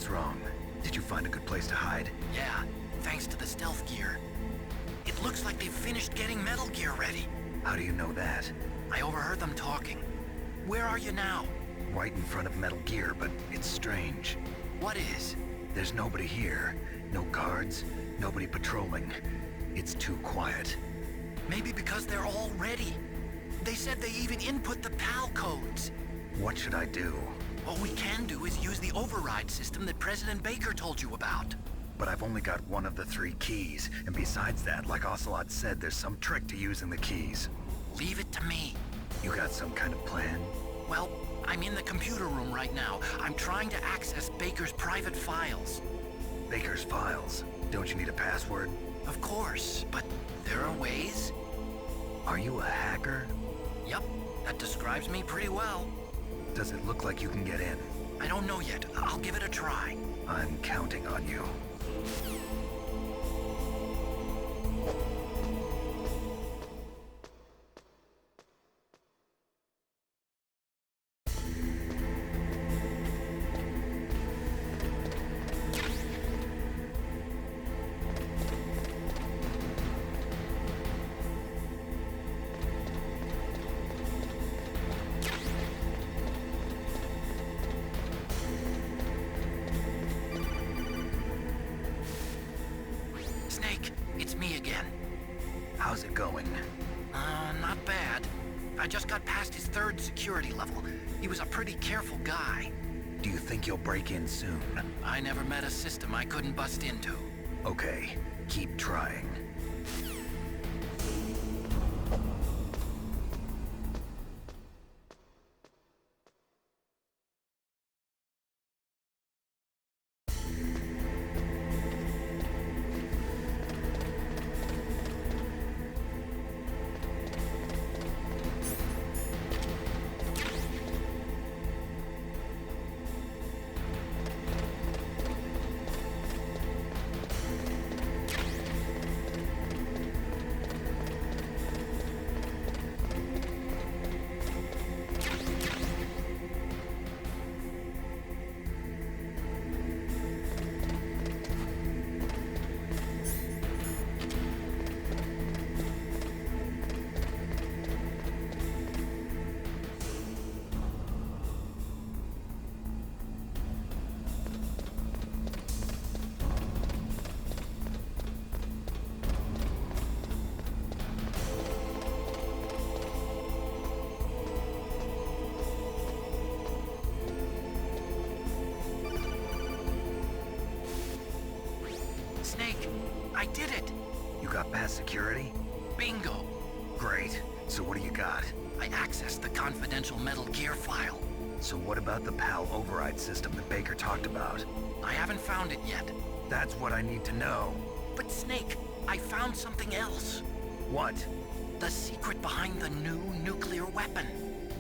What's wrong? Did you find a good place to hide? Yeah, thanks to the stealth gear. It looks like they've finished getting Metal Gear ready. How do you know that? I overheard them talking. Where are you now? Right in front of Metal Gear, but it's strange. What is? There's nobody here. No guards, nobody patrolling. It's too quiet. Maybe because they're all ready. They said they even input the PAL codes. What should I do? What we can do is use the override system that President Baker told you about. But I've only got one of the 3 keys, and besides that, like Ocelot said, there's some trick to using the keys. Leave it to me. You got some kind of plan? Well, I'm in the computer room right now. I'm trying to access Baker's private files. Baker's files? Don't you need a password? Of course, but there are ways. Are you a hacker? Yup, that describes me pretty well. Does it look like you can get in? I don't know yet. I'll give it a try. I'm counting on you. Snake, it's me again. How's it going? Not bad. I just got past his 3rd security level. He was a pretty careful guy. Do you think you'll break in soon? I never met a system I couldn't bust into. Okay, keep trying. Snake, I did it! You got past security? Bingo! Great. So what do you got? I accessed the confidential Metal Gear file. So what about the PAL override system that Baker talked about? I haven't found it yet. That's what I need to know. But Snake, I found something else. What? The secret behind the new nuclear weapon.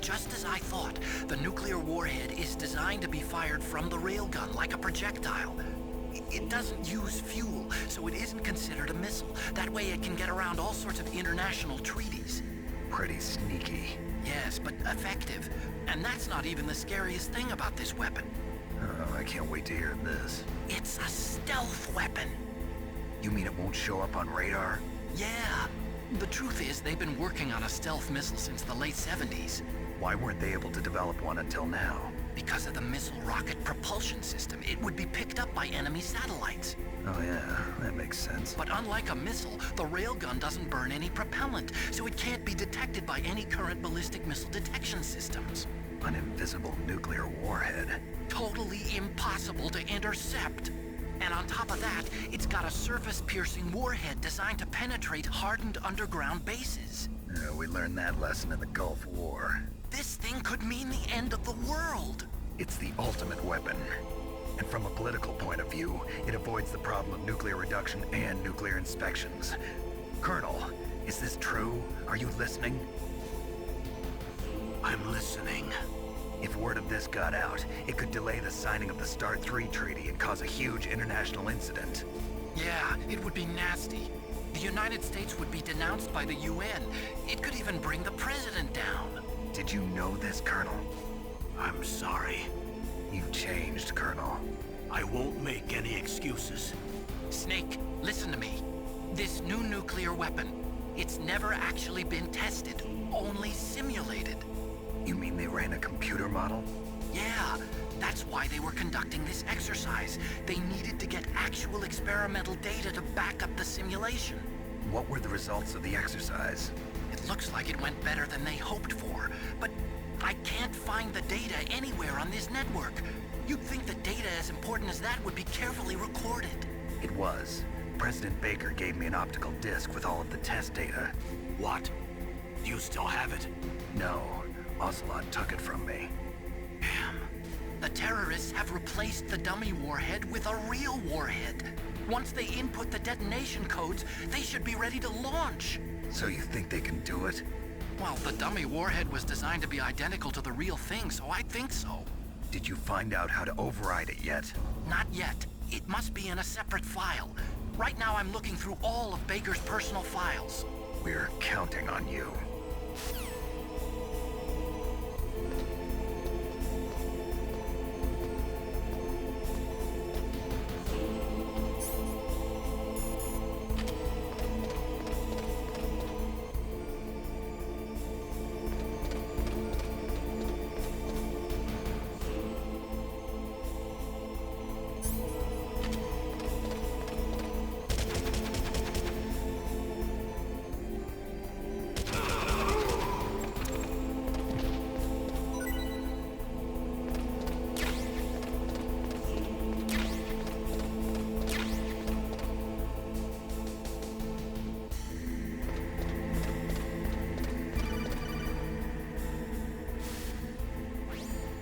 Just as I thought, the nuclear warhead is designed to be fired from the railgun like a projectile. It doesn't use fuel, so it isn't considered a missile. That way it can get around all sorts of international treaties. Pretty sneaky. Yes, but effective. And that's not even the scariest thing about this weapon. Oh, I can't wait to hear this. It's a stealth weapon. You mean it won't show up on radar? Yeah. The truth is, they've been working on a stealth missile since the late 70s. Why weren't they able to develop one until now? Because of the missile rocket propulsion system, it would be picked up by enemy satellites. Oh yeah, that makes sense. But unlike a missile, the railgun doesn't burn any propellant, so it can't be detected by any current ballistic missile detection systems. An invisible nuclear warhead. Totally impossible to intercept. And on top of that, it's got a surface-piercing warhead designed to penetrate hardened underground bases. We learned that lesson in the Gulf War. This thing could mean the end of the world. It's the ultimate weapon. And from a political point of view, it avoids the problem of nuclear reduction and nuclear inspections. Colonel, is this true? Are you listening? I'm listening. If word of this got out, it could delay the signing of the START 3 treaty and cause a huge international incident. Yeah, it would be nasty. The United States would be denounced by the UN. It could even bring the president down. Did you know this, Colonel? I'm sorry. You've changed, Colonel. I won't make any excuses. Snake, listen to me. This new nuclear weapon, it's never actually been tested, only simulated. You mean they ran a computer model? Yeah, that's why they were conducting this exercise. They needed to get actual experimental data to back up the simulation. What were the results of the exercise? It looks like it went better than they hoped for, but I can't find the data anywhere on this network. You'd think the data as important as that would be carefully recorded. It was. President Baker gave me an optical disc with all of the test data. What? Do you still have it? No, Ocelot took it from me. Damn. The terrorists have replaced the dummy warhead with a real warhead. Once they input the detonation codes, they should be ready to launch. So you think they can do it? Well, the dummy warhead was designed to be identical to the real thing, so I think so. Did you find out how to override it yet? Not yet. It must be in a separate file. Right now I'm looking through all of Baker's personal files. We're counting on you.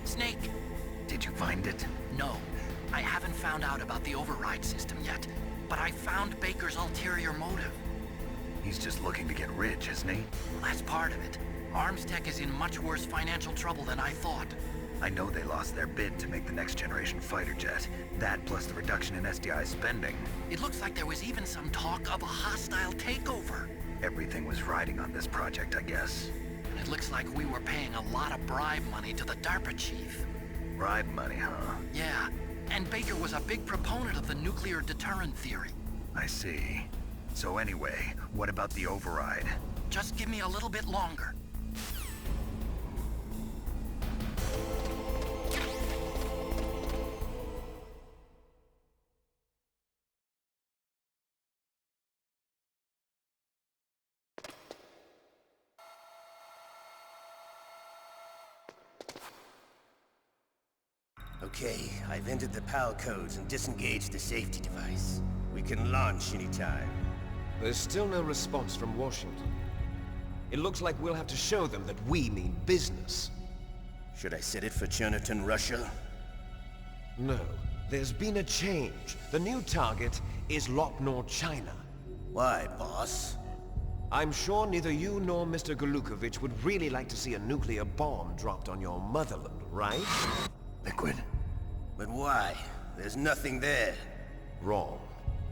Snake! Did you find it? No, I haven't found out about the override system yet, but I found Baker's ulterior motive. He's just looking to get rich, isn't he? That's part of it. Armstech is in much worse financial trouble than I thought. I know they lost their bid to make the next generation fighter jet. That plus the reduction in SDI spending. It looks like there was even some talk of a hostile takeover. Everything was riding on this project, I guess. It looks like we were paying a lot of bribe money to the DARPA chief. Bribe money, huh? Yeah, and Baker was a big proponent of the nuclear deterrent theory. I see. So anyway, what about the override? Just give me a little bit longer. Okay, I've entered the PAL codes and disengaged the safety device. We can launch anytime. There's still no response from Washington. It looks like we'll have to show them that we mean business. Should I set it for Cherniton, Russia? No, there's been a change. The new target is Lopnor, China. Why, boss? I'm sure neither you nor Mr. Golukovich would really like to see a nuclear bomb dropped on your motherland, right? Liquid. But why? There's nothing there. Wrong.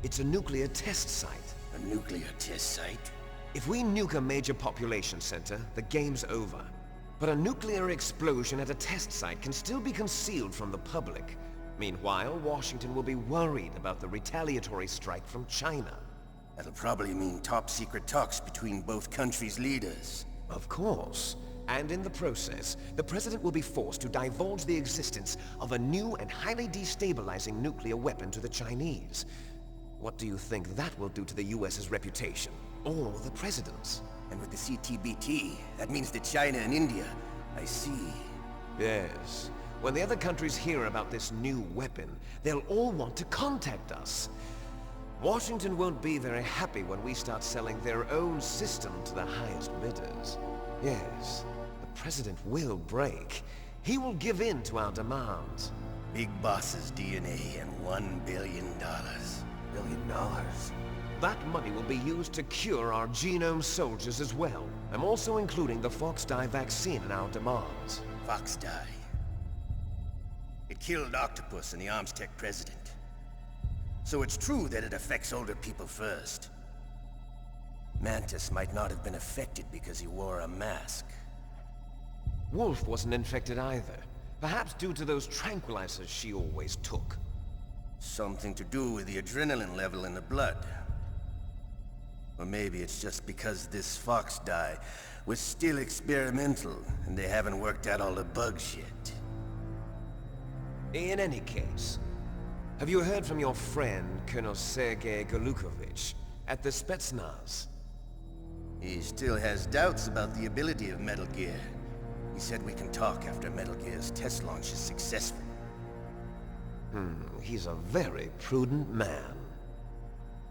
It's a nuclear test site. A nuclear test site? If we nuke a major population center, the game's over. But a nuclear explosion at a test site can still be concealed from the public. Meanwhile, Washington will be worried about the retaliatory strike from China. That'll probably mean top-secret talks between both countries' leaders. Of course. And in the process, the President will be forced to divulge the existence of a new and highly destabilizing nuclear weapon to the Chinese. What do you think that will do to the US's reputation? Or the President's? And with the CTBT, that means that China and India... I see. Yes. When the other countries hear about this new weapon, they'll all want to contact us. Washington won't be very happy when we start selling their own system to the highest bidders. Yes, the President will break. He will give in to our demands. Big Boss's DNA and $1 billion. $1 billion? That money will be used to cure our genome soldiers as well. I'm also including the Foxdie vaccine in our demands. Foxdie. It killed Octopus and the Armstech president. So it's true that it affects older people first. Mantis might not have been affected because he wore a mask. Wolf wasn't infected either. Perhaps due to those tranquilizers she always took. Something to do with the adrenaline level in the blood. Or maybe it's just because this fox dye was still experimental, and they haven't worked out all the bugs yet. In any case, have you heard from your friend, Colonel Sergei Golukovich, at the Spetsnaz? He still has doubts about the ability of Metal Gear. He said we can talk after Metal Gear's test launch is successful. He's a very prudent man.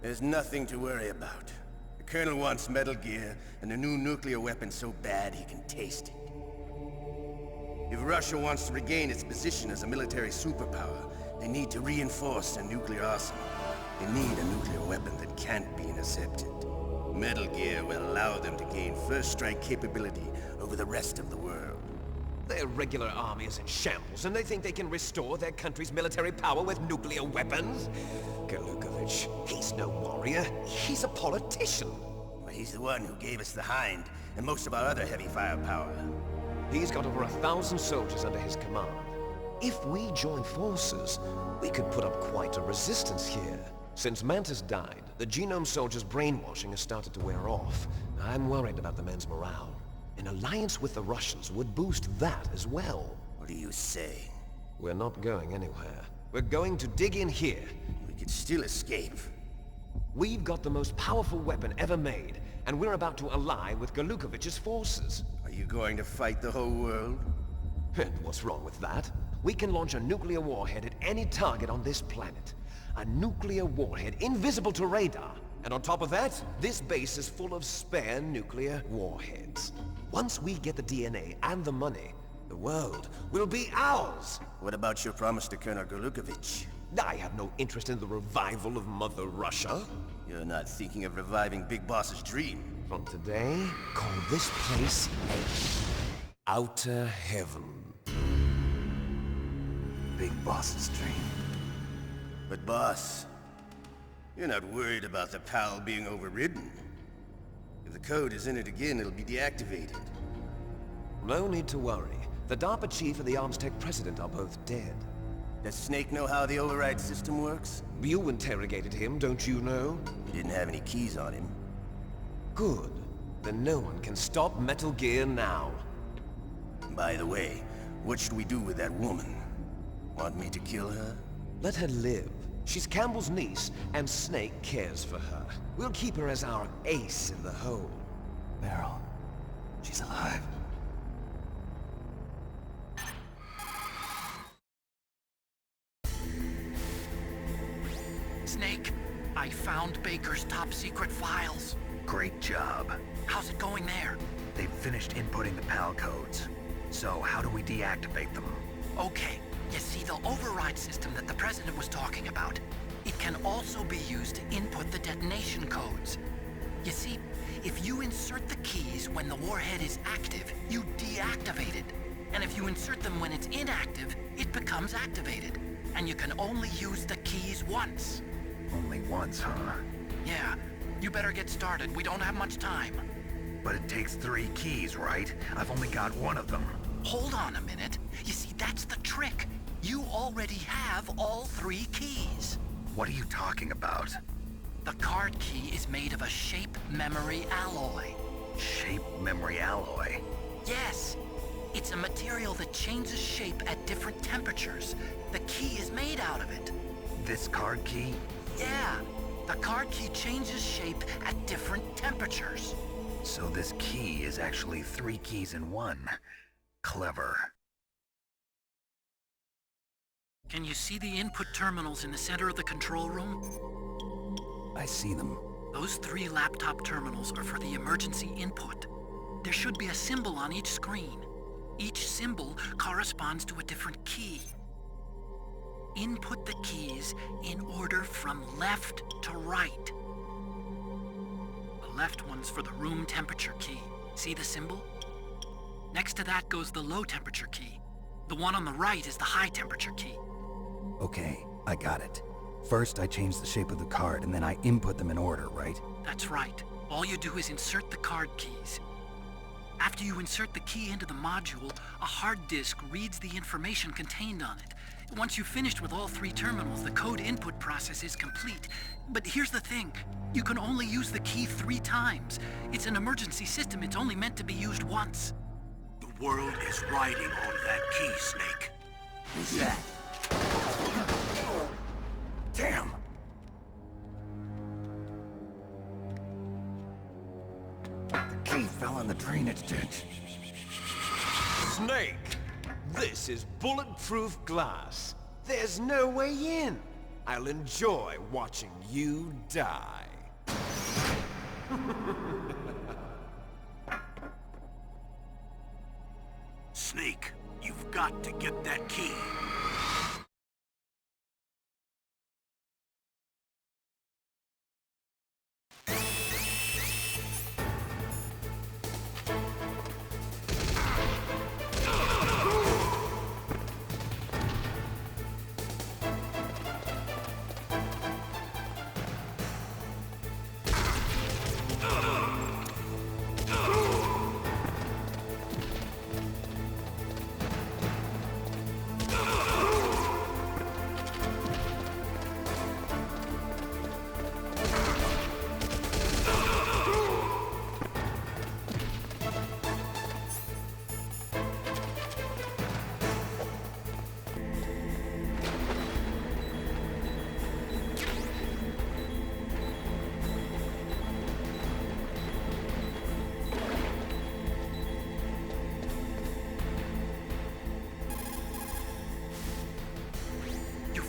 There's nothing to worry about. The Colonel wants Metal Gear and a new nuclear weapon so bad he can taste it. If Russia wants to regain its position as a military superpower, they need to reinforce their nuclear arsenal. They need a nuclear weapon that can't be intercepted. Metal Gear will allow them to gain first strike capability over the rest of the world. Their regular army is in shambles, and they think they can restore their country's military power with nuclear weapons? Golukovich, he's no warrior. He's a politician. Well, he's the one who gave us the Hind and most of our other heavy firepower. He's got over 1,000 soldiers under his command. If we join forces, we could put up quite a resistance here. Since Mantis died, the Genome Soldier's brainwashing has started to wear off. I'm worried about the men's morale. An alliance with the Russians would boost that as well. What are you saying? We're not going anywhere. We're going to dig in here. We could still escape. We've got the most powerful weapon ever made, and we're about to ally with Golukovich's forces. Are you going to fight the whole world? And what's wrong with that? We can launch a nuclear warhead at any target on this planet. A nuclear warhead invisible to radar. And on top of that, this base is full of spare nuclear warheads. Once we get the DNA and the money, the world will be ours! What about your promise to Colonel Golukovich? I have no interest in the revival of Mother Russia. You're not thinking of reviving Big Boss's dream. From today, call this place Outer Heaven. Big Boss's dream. But boss, you're not worried about the PAL being overridden. If the code is entered again, it'll be deactivated. No need to worry. The DARPA chief and the ArmsTech president are both dead. Does Snake know how the override system works? You interrogated him, don't you know? He didn't have any keys on him. Good. Then no one can stop Metal Gear now. By the way, what should we do with that woman? Want me to kill her? Let her live. She's Campbell's niece, and Snake cares for her. We'll keep her as our ace in the hole. Meryl, she's alive. Snake, I found Baker's top-secret files. Great job. How's it going there? They've finished inputting the PAL codes. So how do we deactivate them? Okay, you see the override system that the President was talking about? It can also be used to input the detonation codes. You see, if you insert the keys when the warhead is active, you deactivate it. And if you insert them when it's inactive, it becomes activated. And you can only use the keys once. Only once, huh? Yeah, you better get started. We don't have much time. But it takes 3 keys, right? I've only got 1 of them. Hold on a minute. You see, that's the trick. You already have all 3 keys. What are you talking about? The card key is made of a shape memory alloy. Shape memory alloy? Yes. It's a material that changes shape at different temperatures. The key is made out of it. This card key? Yeah. The card key changes shape at different temperatures. So this key is actually 3 keys in 1. Clever. Can you see the input terminals in the center of the control room? I see them. Those 3 laptop terminals are for the emergency input. There should be a symbol on each screen. Each symbol corresponds to a different key. Input the keys in order from left to right. The left one's for the room temperature key. See the symbol? Next to that goes the low temperature key. The one on the right is the high temperature key. Okay, I got it. First, I change the shape of the card, and then I input them in order, right? That's right. All you do is insert the card keys. After you insert the key into the module, a hard disk reads the information contained on it. Once you've finished with all 3 terminals, the code input process is complete. But here's the thing. You can only use the key 3 times. It's an emergency system. It's only meant to be used once. The world is riding on that key, Snake. Who's that? Damn! The key fell in the drainage ditch. Snake! This is bulletproof glass. There's no way in. I'll enjoy watching you die. Snake, you've got to get that key.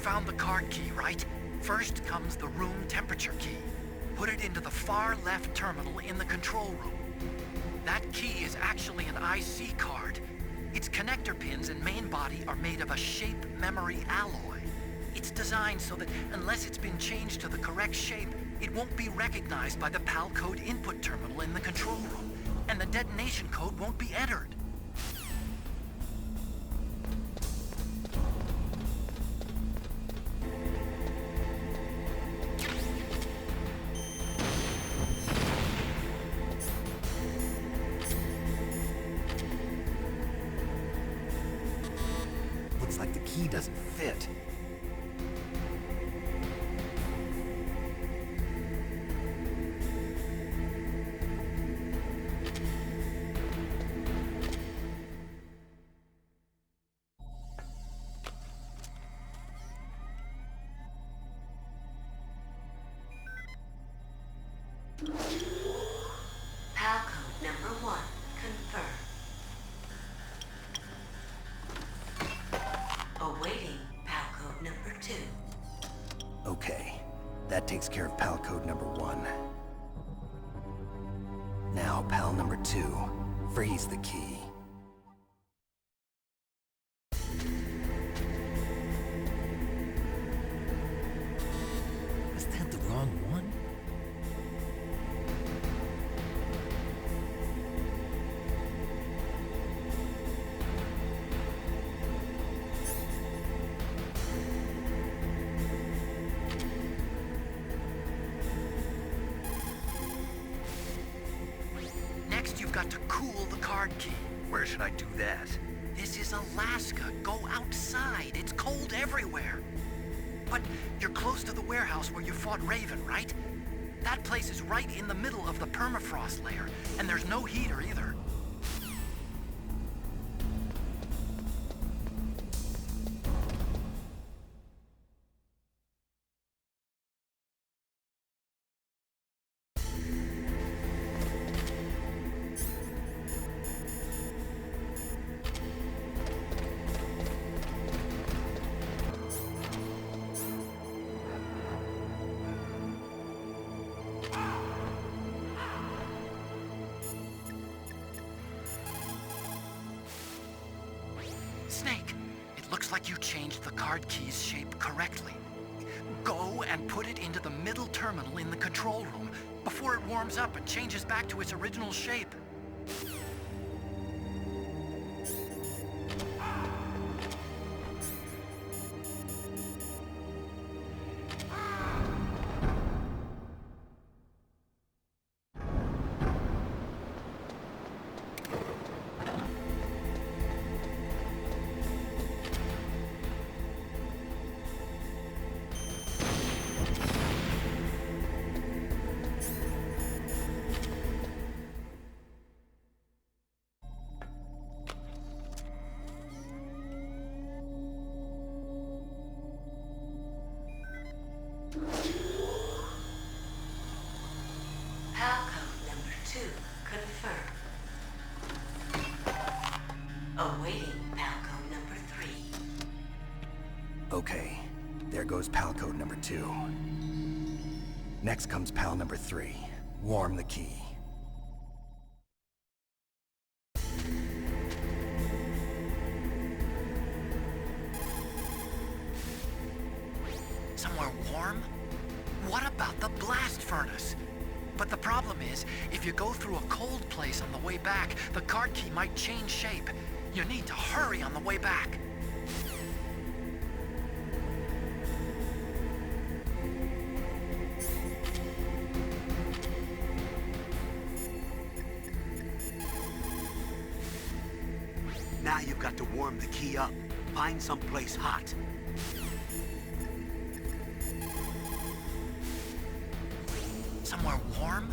Found the card key, right? First comes the room temperature key. Put it into the far left terminal in the control room. That key is actually an IC card. Its connector pins and main body are made of a shape memory alloy. It's designed so that unless it's been changed to the correct shape, it won't be recognized by the PAL code input terminal in the control room, and the detonation code won't be entered. Looks like the key doesn't fit. PAL code number 1, confirmed. Awaiting PAL code number 2. Okay, that takes care of PAL code number 1. Now PAL number 2. Freeze the key. Is that the wrong one? Next, you've got to cool the card key. Where should I do that? This is Alaska. Go outside. It's cold everywhere. But you're close to the warehouse where you fought Raven, right? That place is right in the middle of the permafrost layer, and there's no heater either. Snake, it looks like you changed the card key's shape correctly. Go and put it into the middle terminal in the control room before it warms up and changes back to its original shape. goes pal code number 2. Next comes pal number 3. Warm the key. Somewhere warm? What about the blast furnace? But the problem is, if you go through a cold place on the way back, the card key might change shape. You need to hurry on the way back. Now you've got to warm the key up. Find someplace hot. Somewhere warm?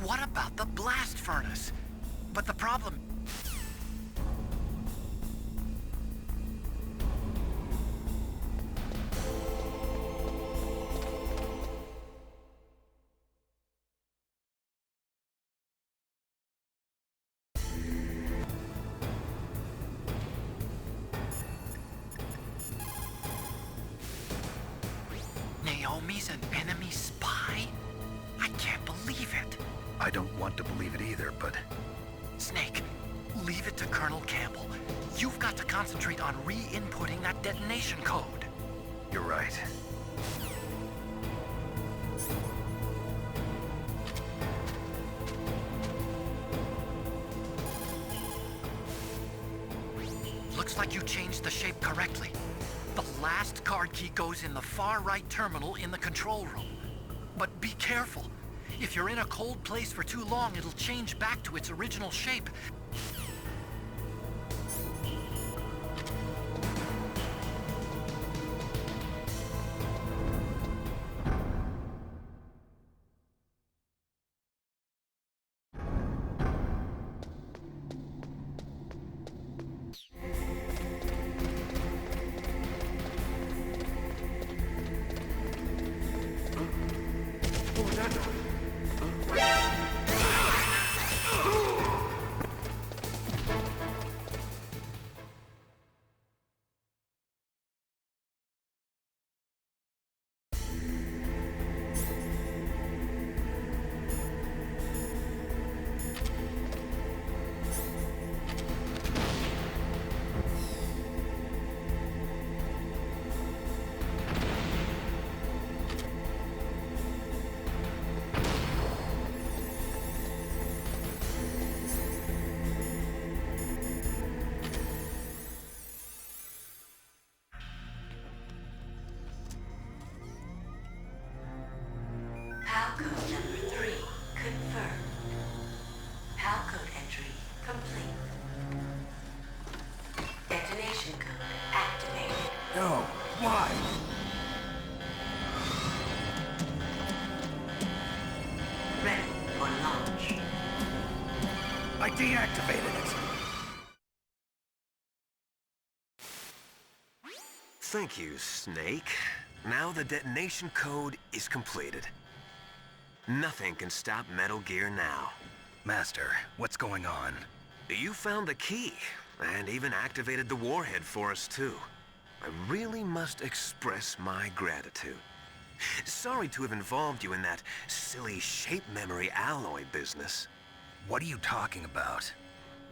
What about the blast furnace? But the problem... Naomi's an enemy spy? I can't believe it. I don't want to believe it either, but... Snake, leave it to Colonel Campbell. You've got to concentrate on re-inputting that detonation code. You're right. Looks like you changed the shape correctly. The last card key goes in the far right terminal in the control room. But be careful. If you're in a cold place for too long, it'll change back to its original shape. Pal code number 3 confirmed. Pal code entry complete. Detonation code activated. No, why? Ready for launch. I deactivated it. Thank you, Snake. Now the detonation code is completed. Nothing can stop Metal Gear now. Master, what's going on? You found the key, and even activated the warhead for us, too. I really must express my gratitude. Sorry to have involved you in that silly shape memory alloy business. What are you talking about?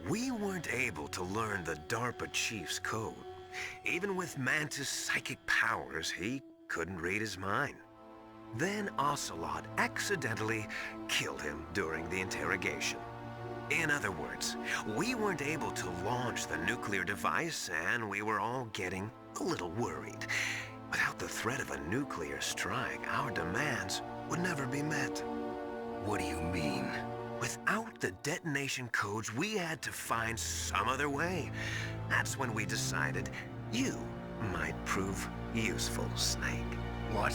We weren't able to learn the DARPA chief's code. Even with Mantis' psychic powers, he couldn't read his mind. Then Ocelot accidentally killed him during the interrogation. In other words, we weren't able to launch the nuclear device, and we were all getting a little worried. Without the threat of a nuclear strike, our demands would never be met. What do you mean? Without the detonation codes, we had to find some other way. That's when we decided you might prove useful, Snake. What?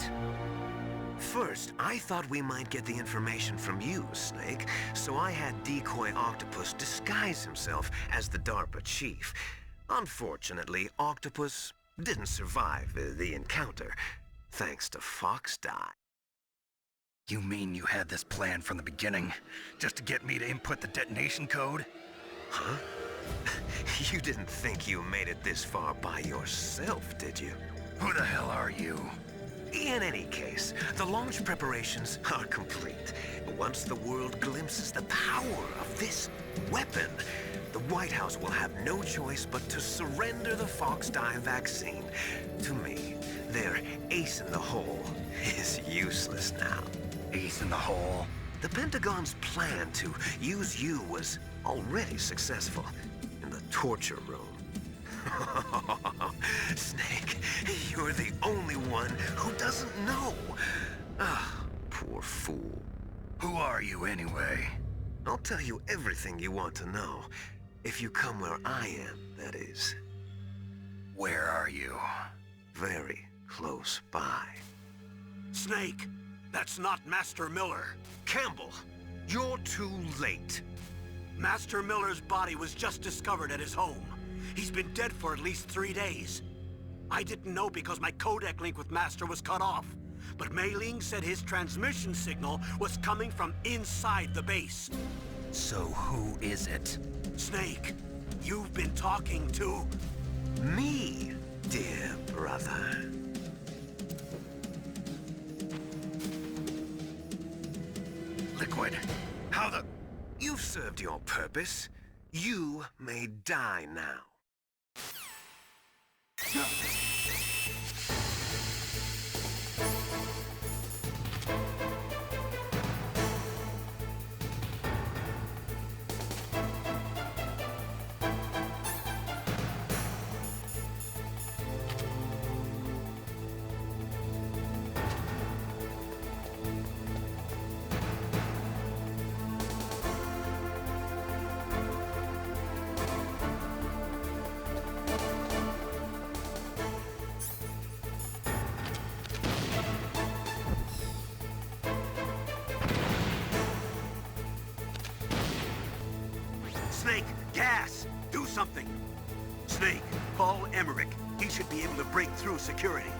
First, I thought we might get the information from you, Snake, so I had Decoy Octopus disguise himself as the DARPA chief. Unfortunately, Octopus didn't survive the encounter, thanks to Fox Die. You mean you had this plan from the beginning, just to get me to input the detonation code? Huh? You didn't think you made it this far by yourself, did you? Who the hell are you? In any case, the launch preparations are complete. Once the world glimpses the power of this weapon, the White House will have no choice but to surrender the Fox-Die vaccine. To me, their ace in the hole is useless now. Ace in the hole? The Pentagon's plan to use you was already successful in the torture room. Snake, you're the only one who doesn't know. Ah, poor fool. Who are you anyway? I'll tell you everything you want to know. If you come where I am, that is. Where are you? Very close by. Snake, that's not Master Miller. Campbell, you're too late. Master Miller's body was just discovered at his home. He's been dead for at least 3 days. I didn't know because my codec link with Master was cut off. But Mei Ling said his transmission signal was coming from inside the base. So who is it? Snake, you've been talking to... Me, dear brother. Liquid, how the... You've served your purpose. You may die now. Snake, gas! Do something! Snake, call Emmerich. He should be able to break through security.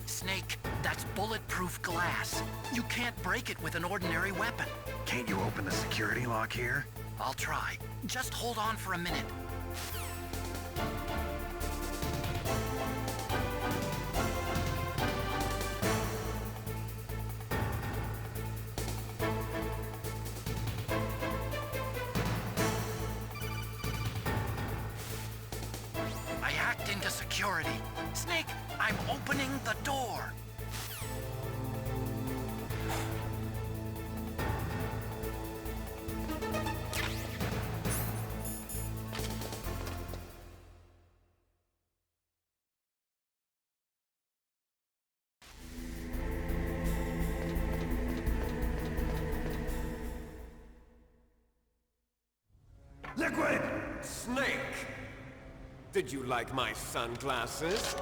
Snake, that's bulletproof glass. You can't break it with an ordinary weapon. Can't you open the security lock here? I'll try. Just hold on for a minute. I hacked into security. Snake, I'm opening the door. Liquid! Snake! Did you like my sunglasses?